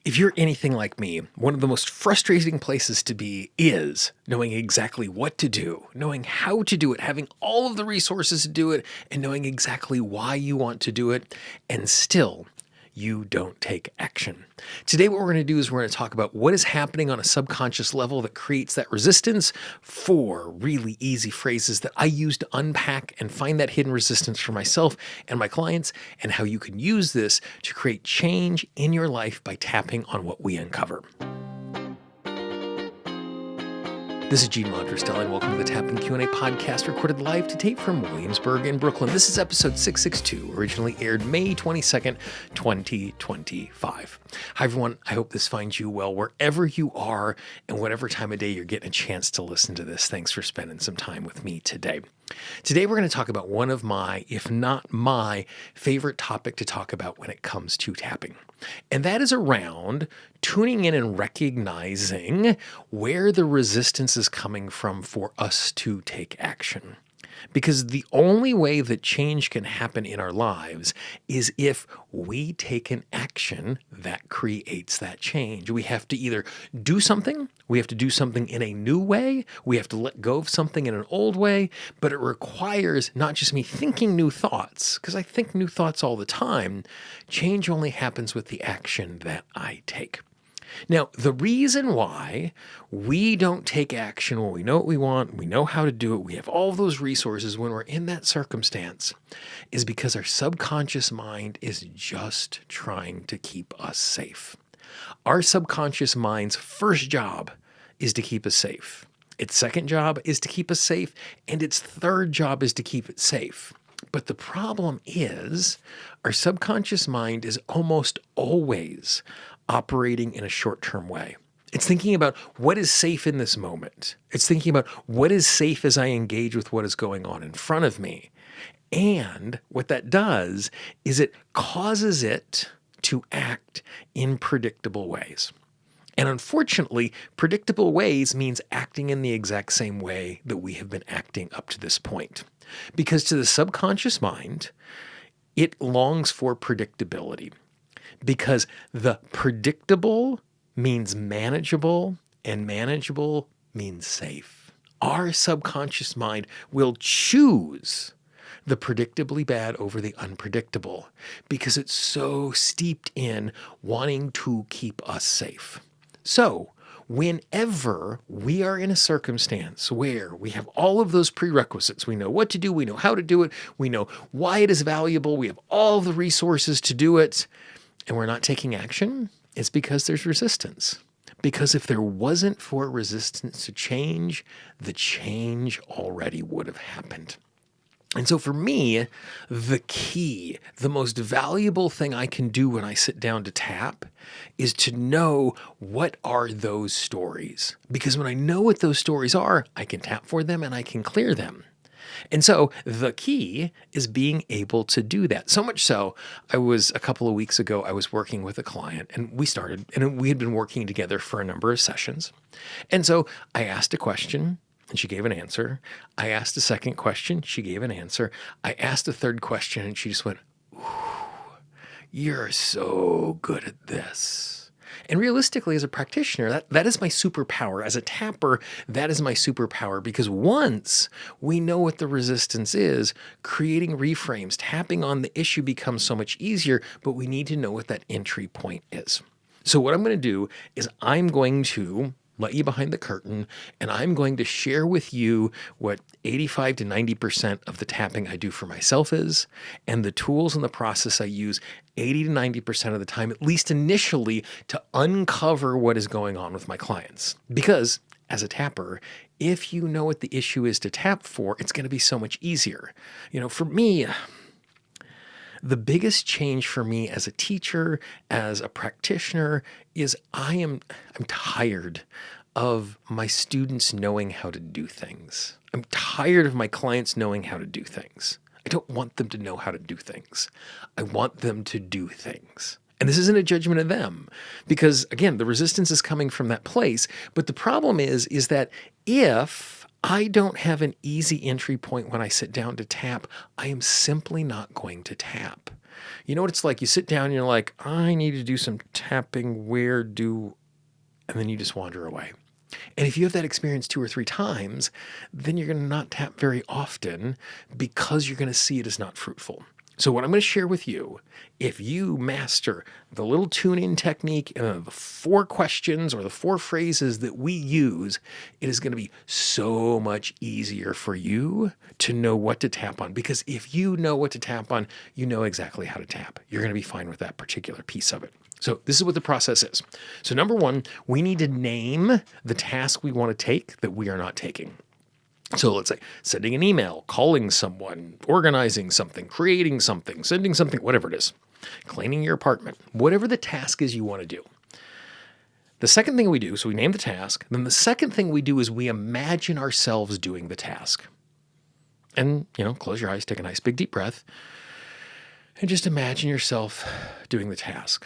If you're anything like me, one of the most frustrating places to be is knowing exactly what to do, knowing how to do it, having all of the resources to do it, and knowing exactly why you want to do it, and still you don't take action. Today, what we're going to do is we're going to talk about what is happening on a subconscious level that creates that resistance, 4 really easy phrases that I use to unpack and find that hidden resistance for myself and my clients, and how you can use this to create change in your life by tapping on what we uncover. This is Monterastelli, and welcome to the Tapping Q&A podcast, recorded live to tape from Williamsburg in Brooklyn. This is episode 662, originally aired May 22nd, 2025. Hi, everyone. I hope this finds you well wherever you are and whatever time of day you're getting a chance to listen to this. Thanks for spending some time with me today. Today, we're going to talk about one of my, if not my, favorite topic to talk about when it comes to tapping. And that is around tuning in and recognizing where the resistance is coming from for us to take action. Because the only way that change can happen in our lives is if we take an action that creates that change. We have to either do something, we have to do something in a new way, we have to let go of something in an old way, but it requires not just me thinking new thoughts, because I think new thoughts all the time. Change only happens with the action that I take. Now, the reason why we don't take action when we know what we want, we know how to do it, we have all those resources when we're in that circumstance is because our subconscious mind is just trying to keep us safe. Our subconscious mind's first job is to keep us safe. Its second job is to keep us safe, and its third job is to keep it safe. But the problem is our subconscious mind is almost always operating in a short-term way. It's thinking about what is safe in this moment. It's thinking about what is safe as I engage with what is going on in front of me. And what that does is it causes it to act in predictable ways. And unfortunately, predictable ways means acting in the exact same way that we have been acting up to this point. Because to the subconscious mind, it longs for predictability. Because the predictable means manageable, and manageable means safe. Our subconscious mind will choose the predictably bad over the unpredictable because it's so steeped in wanting to keep us safe. So, whenever we are in a circumstance where we have all of those prerequisites, we know what to do, we know how to do it, we know why it is valuable, we have all the resources to do it, and we're not taking action, it's because there's resistance. Because if there wasn't for resistance to change, the change already would have happened. And so for me, the key, the most valuable thing I can do when I sit down to tap is to know what are those stories. Because when I know what those stories are, I can tap for them and I can clear them. And so the key is being able to do that. So much so, a couple of weeks ago, I was working with a client and we had been working together for a number of sessions. And so I asked a question and she gave an answer. I asked a second question, she gave an answer. I asked a third question and she just went, "Ooh, you're so good at this." And realistically, as a practitioner, that is my superpower. As a tapper, that is my superpower because once we know what the resistance is, creating reframes, tapping on the issue becomes so much easier, but we need to know what that entry point is. So what I'm going to do is I'm going to let you behind the curtain, and I'm going to share with you what 85 to 90% of the tapping I do for myself is, and the tools and the process I use 80 to 90% of the time, at least initially, to uncover what is going on with my clients. Because as a tapper, if you know what the issue is to tap for, it's going to be so much easier. For me, the biggest change for me as a teacher, as a practitioner, is I'm tired of my students knowing how to do things. I'm tired of my clients knowing how to do things. I don't want them to know how to do things. I want them to do things. And this isn't a judgment of them because, again, the resistance is coming from that place. But the problem is that if I don't have an easy entry point when I sit down to tap, I am simply not going to tap. You know what it's like? You sit down and you're like, I need to do some tapping. And then you just wander away. And if you have that experience 2 or 3 times, then you're going to not tap very often because you're going to see it as not fruitful. So what I'm going to share with you, if you master the little tune-in technique and the 4 questions or the 4 phrases that we use, it is going to be so much easier for you to know what to tap on. Because if you know what to tap on, you know exactly how to tap. You're going to be fine with that particular piece of it. So this is what the process is. So number 1, we need to name the task we want to take that we are not taking. So let's say sending an email, calling someone, organizing something, creating something, sending something, whatever it is, cleaning your apartment, whatever the task is you want to do. The second thing we do, so we name the task, then the second thing we do is we imagine ourselves doing the task. And, close your eyes, take a nice big deep breath, and just imagine yourself doing the task.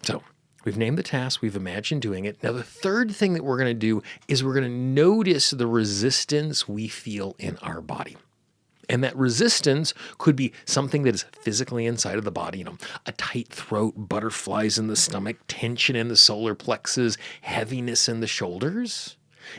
So we've named the task, we've imagined doing it. Now, the third thing that we're going to do is we're going to notice the resistance we feel in our body. And that resistance could be something that is physically inside of the body, a tight throat, butterflies in the stomach, tension in the solar plexus, heaviness in the shoulders.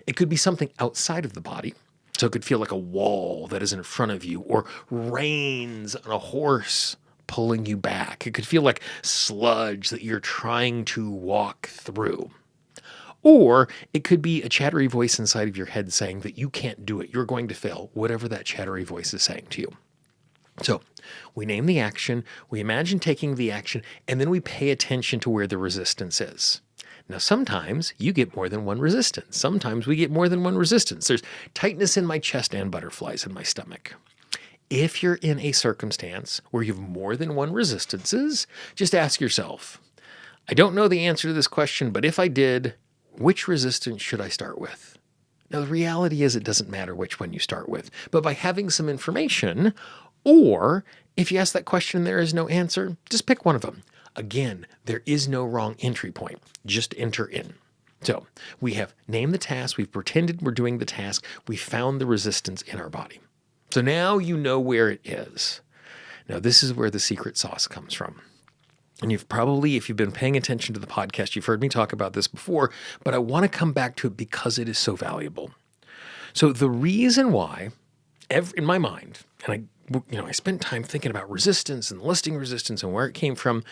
It could be something outside of the body. So it could feel like a wall that is in front of you, or reins on a horse pulling you back. It could feel like sludge that you're trying to walk through. Or it could be a chattery voice inside of your head saying that you can't do it. You're going to fail, whatever that chattery voice is saying to you. So we name the action, we imagine taking the action, and then we pay attention to where the resistance is. Now, sometimes you get more than one resistance. Sometimes we get more than one resistance. There's tightness in my chest and butterflies in my stomach. If you're in a circumstance where you have more than one resistances, just ask yourself, I don't know the answer to this question, but if I did, which resistance should I start with? Now, the reality is it doesn't matter which one you start with, but by having some information, or if you ask that question and there is no answer, just pick one of them. Again, there is no wrong entry point. Just enter in. So we have named the task, we've pretended we're doing the task, we found the resistance in our body. So now you know where it is. Now, this is where the secret sauce comes from. And you've probably, if you've been paying attention to the podcast, you've heard me talk about this before, but I want to come back to it because it is so valuable. So the reason why, in my mind, and I spent time thinking about resistance and listing resistance and where it came from,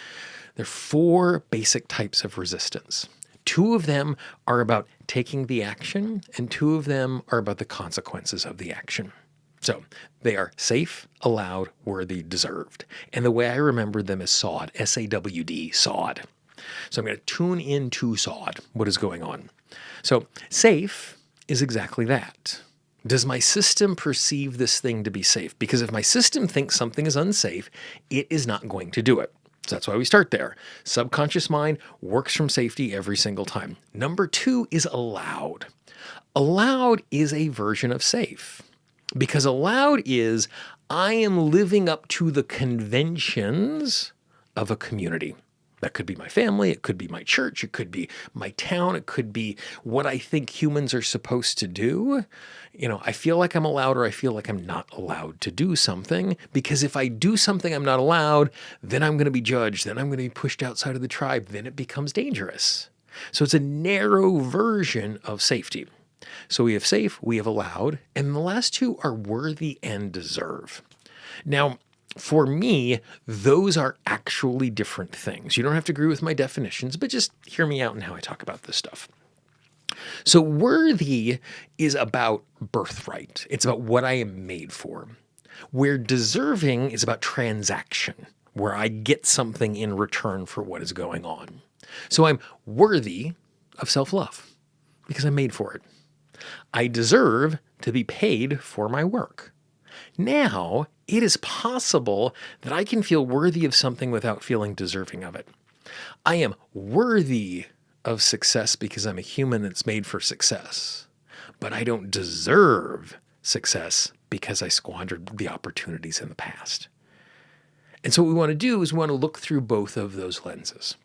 there are 4 basic types of resistance. 2 of them are about taking the action, and 2 of them are about the consequences of the action. So they are safe, allowed, worthy, deserved. And the way I remember them is SAWD, S-A-W-D, SAWD. So I'm going to tune into SAWD, what is going on. So safe is exactly that. Does my system perceive this thing to be safe? Because if my system thinks something is unsafe, it is not going to do it. So that's why we start there. Subconscious mind works from safety every single time. Number 2 is allowed. Allowed is a version of safe. Because allowed is, I am living up to the conventions of a community. That could be my family, it could be my church, it could be my town, it could be what I think humans are supposed to do. I feel like I'm allowed or I feel like I'm not allowed to do something, because if I do something I'm not allowed, then I'm going to be judged, then I'm going to be pushed outside of the tribe, then it becomes dangerous. So it's a narrow version of safety. So we have safe, we have allowed, and the last 2 are worthy and deserve. Now, for me, those are actually different things. You don't have to agree with my definitions, but just hear me out in how I talk about this stuff. So worthy is about birthright. It's about what I am made for. Where deserving is about transaction, where I get something in return for what is going on. So I'm worthy of self-love because I'm made for it. I deserve to be paid for my work. Now, it is possible that I can feel worthy of something without feeling deserving of it. I am worthy of success because I'm a human that's made for success, but I don't deserve success because I squandered the opportunities in the past. And so what we want to do is we want to look through both of those lenses.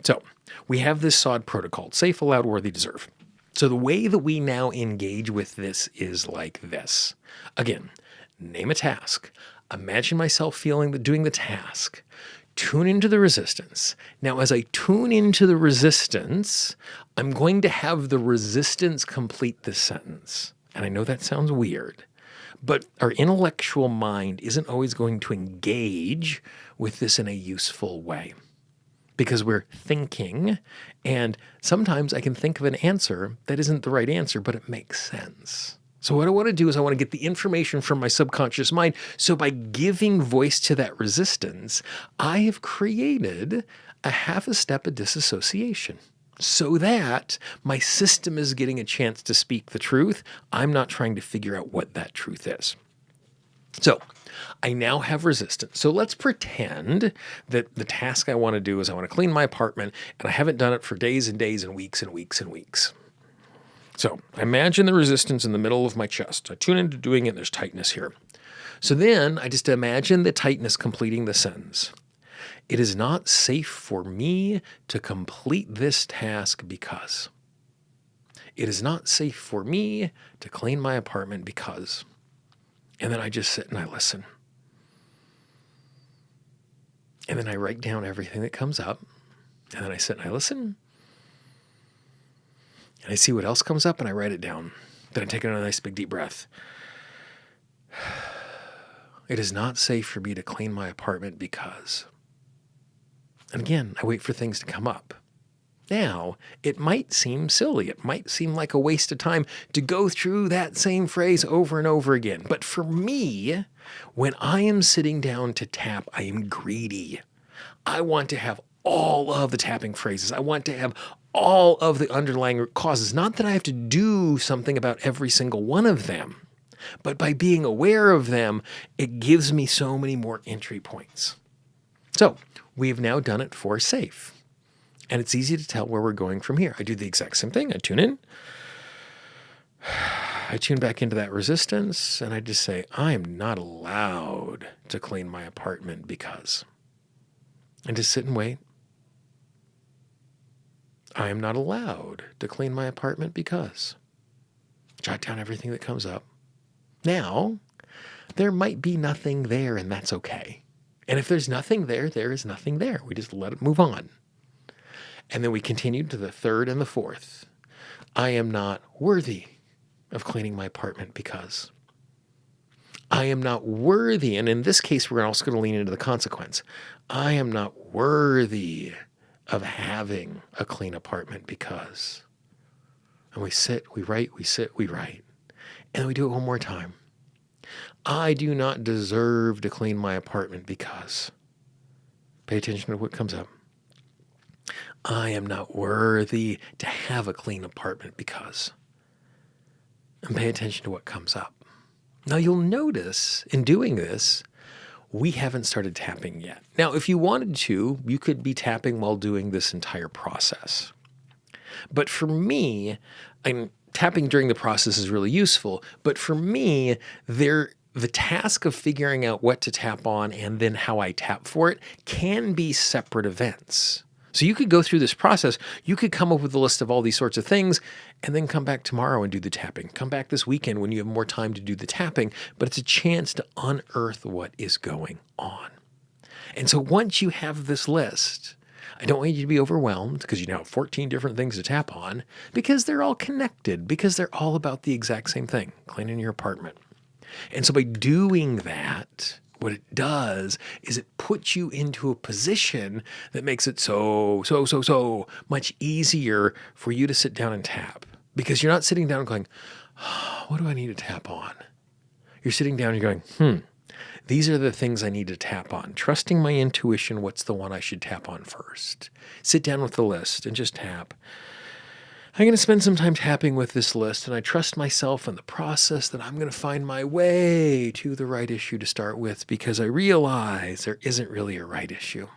So we have this SAWD protocol, safe, allowed, worthy, deserve. So the way that we now engage with this is like this. Again, name a task. Imagine myself doing the task. Tune into the resistance. Now, as I tune into the resistance, I'm going to have the resistance complete the sentence. And I know that sounds weird, but our intellectual mind isn't always going to engage with this in a useful way because we're thinking, and sometimes I can think of an answer that isn't the right answer, but it makes sense. So what I want to do is I want to get the information from my subconscious mind. So by giving voice to that resistance, I have created a half a step of disassociation so that my system is getting a chance to speak the truth. I'm not trying to figure out what that truth is. So I now have resistance. So let's pretend that the task I want to do is I want to clean my apartment, and I haven't done it for days and days and weeks and weeks and weeks. So I imagine the resistance in the middle of my chest. I tune into doing it, and there's tightness here. So then I just imagine the tightness completing the sentence. It is not safe for me to complete this task because. It is not safe for me to clean my apartment because. And then I just sit and I listen. And then I write down everything that comes up. And then I sit and I listen. And I see what else comes up and I write it down. Then I take another nice big deep breath. It is not safe for me to clean my apartment because. And again, I wait for things to come up. Now, it might seem silly. It might seem like a waste of time to go through that same phrase over and over again. But for me, when I am sitting down to tap, I am greedy. I want to have all of the tapping phrases. I want to have all of the underlying causes. Not that I have to do something about every single one of them, but by being aware of them, it gives me so many more entry points. So we've now done it for safe. And it's easy to tell where we're going from here. I do the exact same thing. I tune in. I tune back into that resistance, and I just say, I am not allowed to clean my apartment because. And just sit and wait. I am not allowed to clean my apartment because. Jot down everything that comes up. Now, there might be nothing there, and that's okay. And if there's nothing there, there is nothing there. We just let it move on. And then we continue to the third and the fourth. I am not worthy of cleaning my apartment because. I am not worthy, and in this case, we're also going to lean into the consequence. I am not worthy of having a clean apartment because. And we sit, we write, we sit, we write. And then we do it one more time. I do not deserve to clean my apartment because. Pay attention to what comes up. I am not worthy to have a clean apartment because. And pay attention to what comes up. Now you'll notice in doing this, we haven't started tapping yet. Now, if you wanted to, you could be tapping while doing this entire process. But for me, tapping during the process is really useful. But for me, the task of figuring out what to tap on and then how I tap for it can be separate events. So you could go through this process. You could come up with a list of all these sorts of things and then come back tomorrow and do the tapping. Come back this weekend when you have more time to do the tapping, but it's a chance to unearth what is going on. And so once you have this list, I don't want you to be overwhelmed because you now have 14 different things to tap on because they're all connected, because they're all about the exact same thing, cleaning your apartment. And so by doing that, what it does is it puts you into a position that makes it so much easier for you to sit down and tap. Because you're not sitting down going, oh, what do I need to tap on? You're sitting down and you're going, these are the things I need to tap on. Trusting my intuition, what's the one I should tap on first? Sit down with the list and just tap. I'm going to spend some time tapping with this list, and I trust myself in the process that I'm going to find my way to the right issue to start with because I realize there isn't really a right issue.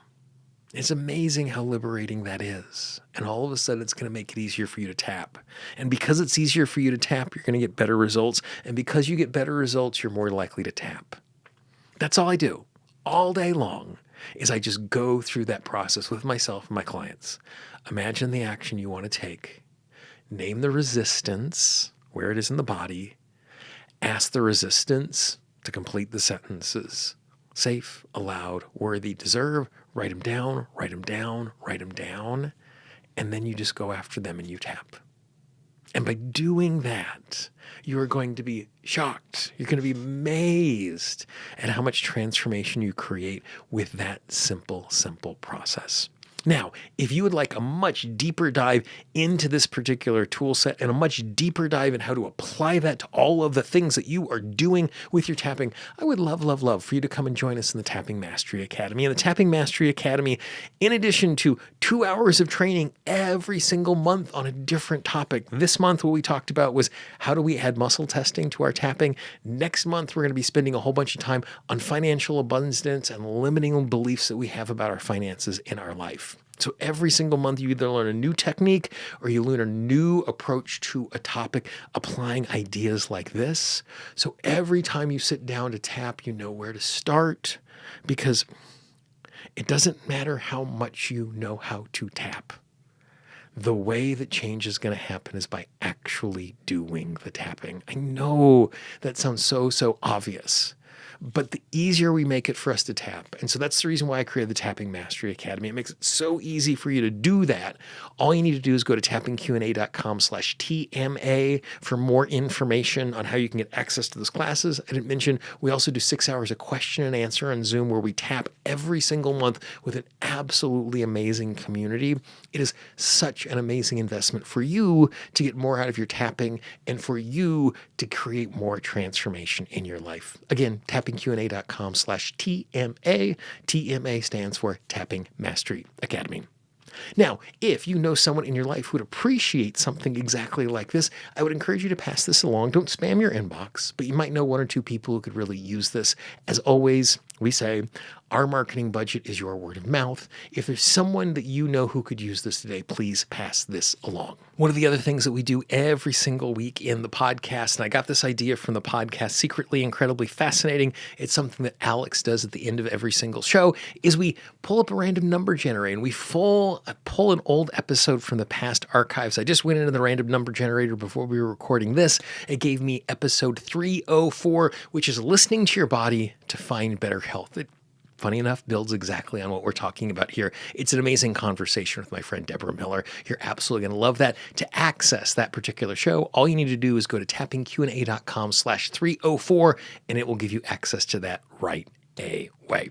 It's amazing how liberating that is. And all of a sudden, it's going to make it easier for you to tap. And because it's easier for you to tap, you're going to get better results. And because you get better results, you're more likely to tap. That's all I do all day long is I just go through that process with myself and my clients. Imagine the action you want to take. Name the resistance, where it is in the body. Ask the resistance to complete the sentences. safe, allowed, worthy, deserve, write them down, write them down, write them down, and then you just go after them and you tap. And by doing that, you are going to be shocked. You're going to be amazed at how much transformation you create with that simple process. Now, if you would like a much deeper dive into this particular tool set and a much deeper dive in how to apply that to all of the things that you are doing with your tapping, I would love for you to come and join us in the Tapping Mastery Academy. In the Tapping Mastery Academy, in addition to 2 hours of training every single month on a different topic, this month what we talked about was how do we add muscle testing to our tapping. Next month, we're going to be spending a whole bunch of time on financial abundance and limiting beliefs that we have about our finances in our life. So every single month, you either learn a new technique or you learn a new approach to a topic, applying ideas like this. So every time you sit down to tap, you know where to start, because it doesn't matter how much you know how to tap. The way that change is going to happen is by actually doing the tapping. I know that sounds so obvious, but the easier we make it for us to tap. And so that's the reason why I created the Tapping Mastery Academy. It makes it so easy for you to do that. All you need to do is go to tappingqanda.com/TMA for more information on how you can get access to those classes. I didn't mention, we also do 6 hours of question and answer on Zoom where we tap every single month with an absolutely amazing community. It is such an amazing investment for you to get more out of your tapping and for you to create more transformation in your life. Again, tappingqanda.com/TMA. TMA stands for Tapping Mastery Academy. Now, if you know someone in your life who would appreciate something exactly like this, I would encourage you to pass this along. Don't spam your inbox, but you might know 1 or 2 people who could really use this. As always, we say our marketing budget is your word of mouth. If there's someone that you know who could use this today, please pass this along. One of the other things that we do every single week in the podcast, and I got this idea from the podcast, secretly incredibly fascinating. It's something that Alex does at the end of every single show, is we pull up a random number generator and we pull an old episode from the past archives. I just went into the random number generator before we were recording this. It gave me episode 304, which is listening to your body to find better health. It, funny enough, builds exactly on what we're talking about here. It's an amazing conversation with my friend Deborah Miller. You're absolutely going to love that. To access that particular show, all you need to do is go to tappingqanda.com/304, and it will give you access to that right away.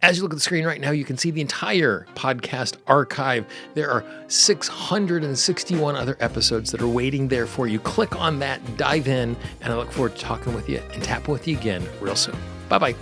As you look at the screen right now, you can see the entire podcast archive. There are 661 other episodes that are waiting there for you. Click on that, dive in, and I look forward to talking with you and tapping with you again real soon. Bye-bye.